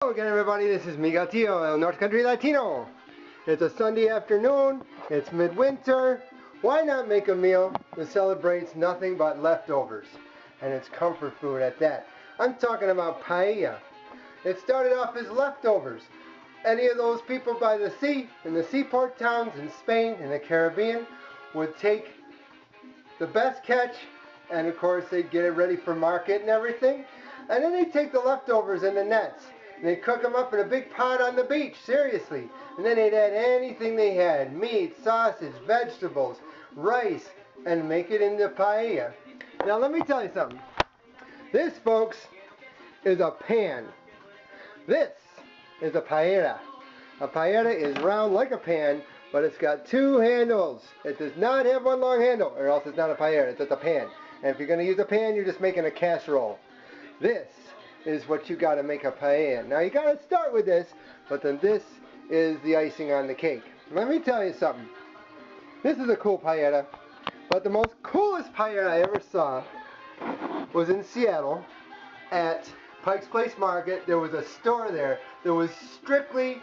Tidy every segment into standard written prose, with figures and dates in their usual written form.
Hello again, everybody. This is Migueltio, El North Country Latino. It's a Sunday afternoon. It's midwinter. Why not make a meal that celebrates nothing but leftovers? And it's comfort food at that. I'm talking about paella. It started off as leftovers. Any of those people by the sea, in the seaport towns in Spain and the Caribbean, would take the best catch, and of course they'd get it ready for market and everything. And then they'd take the leftovers in the nets. They'd cook them up in a big pot on the beach, seriously. And then they'd add anything they had, meat, sausage, vegetables, rice, and make it into paella. Now let me tell you something. This, folks, is a pan. This is a paella. A paella is round like a pan, but it's got two handles. It does not have one long handle, or else it's not a paella, it's just a pan. And if you're going to use a pan, you're just making a casserole. This is what you got to make a paella. Now you got to start with this, but then this is the icing on the cake. Let me tell you something. This is a cool paella, but the most coolest paella I ever saw was in Seattle at Pike's Place Market. There was a store there that was strictly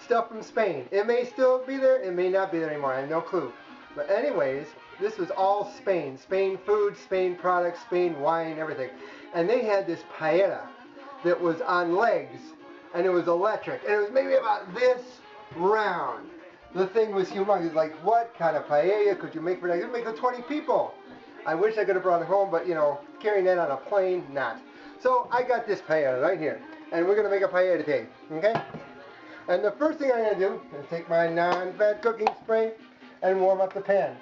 stuff from Spain. It may still be there, it may not be there anymore, I have no clue. But anyways, this was all Spain. Spain food, Spain products, Spain wine, everything. And they had this paella that was on legs, and it was electric. And it was maybe about this round. The thing was humongous. Like, what kind of paella could you make for that? You could make for 20 people. I wish I could have brought it home, but you know, carrying that on a plane, not. So I got this paella right here. And we're going to make a paella today, okay? And the first thing I'm going to do is take my non-fat cooking spray and warm up the pan.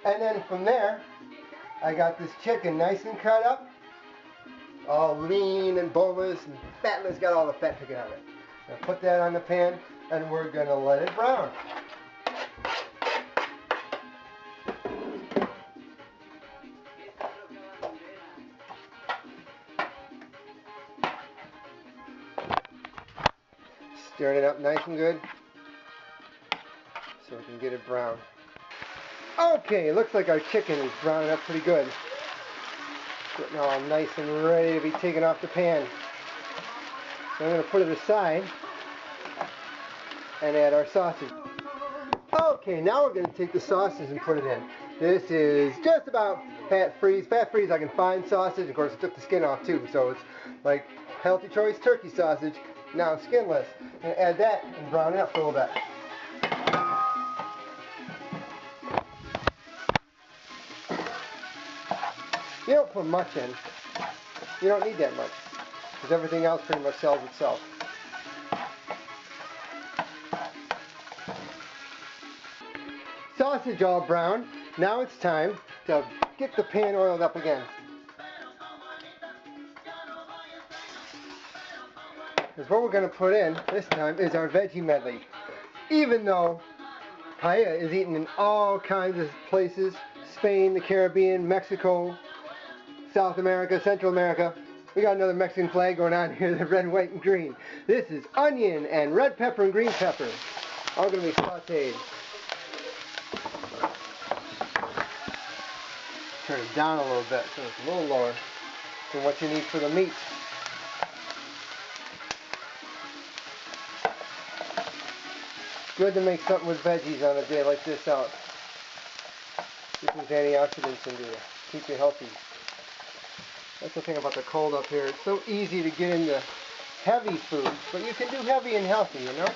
And then from there, I got this chicken nice and cut up, all lean and boneless and fatless, got all the fat taken out of it. Now put that on the pan, and we're going to let it brown. Stirring it up nice and good so we can get it brown. Okay, looks like our chicken is browning up pretty good. Getting all nice and ready to be taken off the pan. So I'm going to put it aside and add our sausage. Okay, now we're going to take the sausage and put it in. This is just about fat-free. Fat-free as I can find sausage. Of course, I took the skin off too, so it's like Healthy Choice turkey sausage, now skinless. And add that and brown it up a little bit. You don't put much in. You don't need that much, because everything else pretty much sells itself. Sausage all brown. Now it's time to get the pan oiled up again. Because what we're going to put in this time is our veggie medley. Even though paella is eaten in all kinds of places, Spain, the Caribbean, Mexico, South America, Central America, we got another Mexican flag going on here, the red, white, and green. This is onion and red pepper and green pepper, all going to be sauteed. Turn it down a little bit so it's a little lower than what you need for the meat. Good to make something with veggies on a day like this out. Get those antioxidants into you. Keep you healthy. That's the thing about the cold up here. It's so easy to get into heavy foods, but you can do heavy and healthy, you know?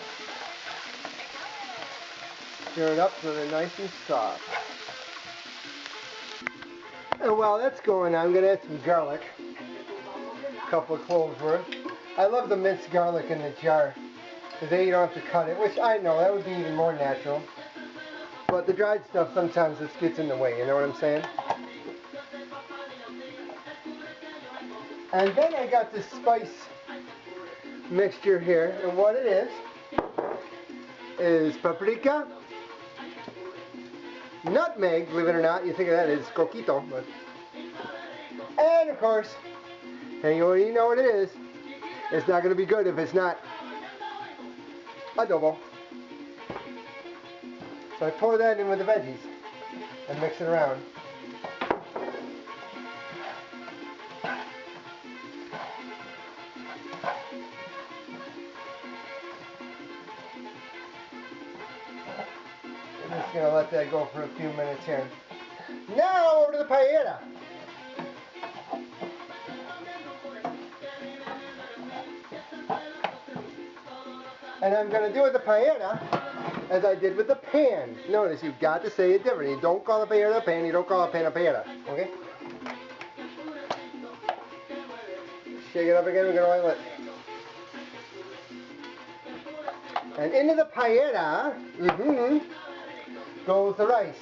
Stir it up so they're nice and soft. And while that's going on, I'm going to add some garlic. A couple of cloves worth. I love the minced garlic in the jar, because then you don't have to cut it, which I know, that would be even more natural. But the dried stuff sometimes just gets in the way, you know what I'm saying? And then I got this spice mixture here, and what it is paprika, nutmeg, believe it or not. You think of that as coquito, but... And of course, and you already know what it is, it's not going to be good if it's not adobo. So I pour that in with the veggies and mix it around. I'm just going to let that go for a few minutes here. Now over to the paella. And I'm going to do with the paella as I did with the pan. Notice you've got to say it different. You don't call a paella a pan, you don't call a pan a paella. Okay? Shake it up again, we're going to oil it. And into the paella goes the rice.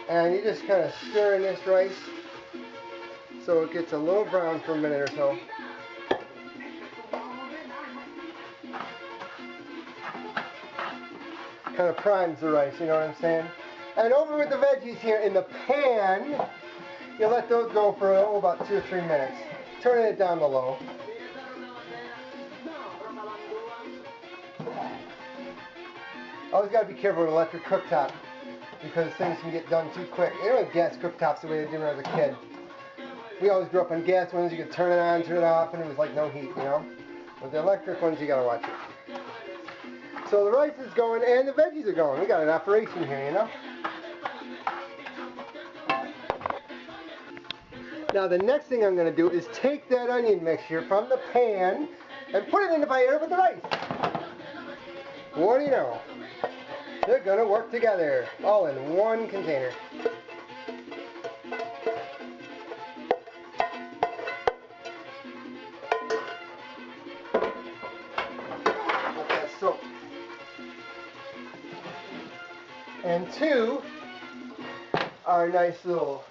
And you just kind of stir in this rice so it gets a little brown for a minute or so. Kind of primes the rice, you know what I'm saying? And over with the veggies here in the pan, you let those go for about 2 or 3 minutes. Turning it down to low. Always got to be careful with an electric cooktop because things can get done too quick. You know, gas cooktops the way they did when I was a kid. We always grew up on gas ones. You could turn it on, turn it off, and it was like no heat, you know? With the electric ones, you got to watch it. So the rice is going and the veggies are going. We got an operation here, you know? Now the next thing I'm going to do is take that onion mixture from the pan and put it in the paella with the rice. What do you know? They're going to work together, all in one container. And to our nice little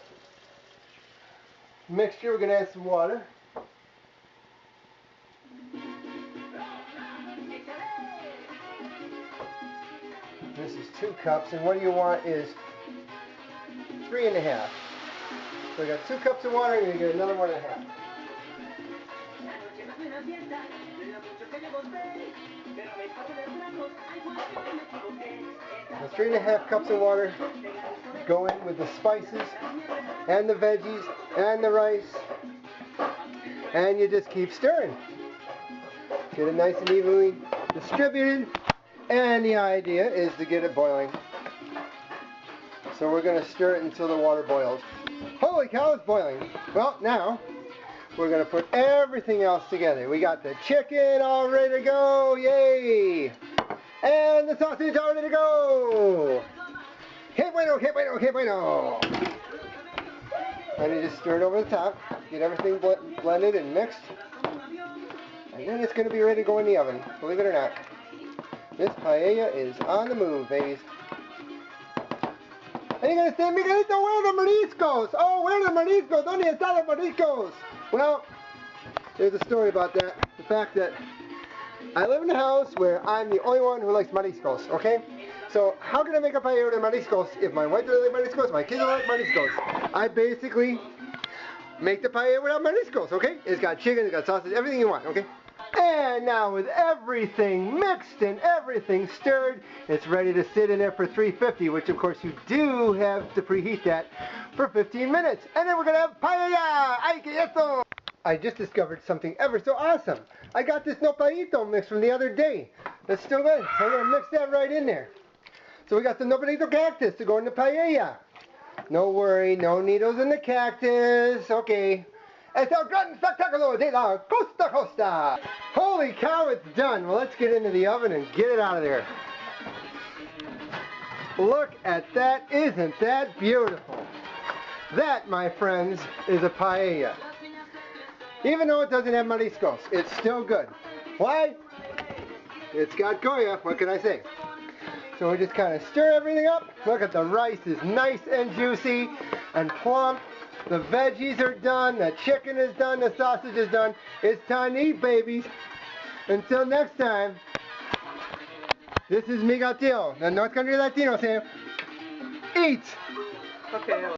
mixture, we're going to add some water. This is 2 cups, and what you want is 3.5. So I got 2 cups of water, and you're going to get another 1.5. The 3.5 cups of water go in with the spices and the veggies and the rice, and you just keep stirring. Get it nice and evenly distributed, and the idea is to get it boiling. So we're going to stir it until the water boils. Holy cow, it's boiling. Well, now we're going to put everything else together. We got the chicken all ready to go. Yay! And the sausage all ready to go. Que bueno, que bueno, que bueno. And you just stir it over the top. Get everything blended and mixed. And then it's going to be ready to go in the oven. Believe it or not. This paella is on the move, babies. And you're going to say, Miguelito, where are the mariscos? Oh, where are the mariscos? ¿Dónde están los mariscos? Well, there's a story about that. The fact that I live in a house where I'm the only one who likes mariscos, okay? So how can I make a paella with mariscos if my wife doesn't like mariscos, my kids don't like mariscos? I basically make the paella without mariscos, okay? It's got chicken, it's got sausage, everything you want, okay? And now with everything mixed and everything stirred, it's ready to sit in there for 350, which of course you do have to preheat that for 15 minutes. And then we're going to have paella! ¡Ay, que esto! I just discovered something ever so awesome. I got this nopalito mix from the other day. That's still good. I'm going to mix that right in there. So we got the nopalito cactus to go in the paella. No worry, no needles in the cactus. Okay. Es el gran espectáculo de la Costa Costa. Holy cow, it's done. Well, let's get into the oven and get it out of there. Look at that. Isn't that beautiful? That, my friends, is a paella. Even though it doesn't have mariscos, it's still good. Why? It's got Goya. What can I say? So we just kind of stir everything up. Look at the rice is nice and juicy and plump. The veggies are done, the chicken is done, the sausage is done. It's time to eat, babies. Until next time, this is Migueltio, the North Country Latino saying, eat! Okay.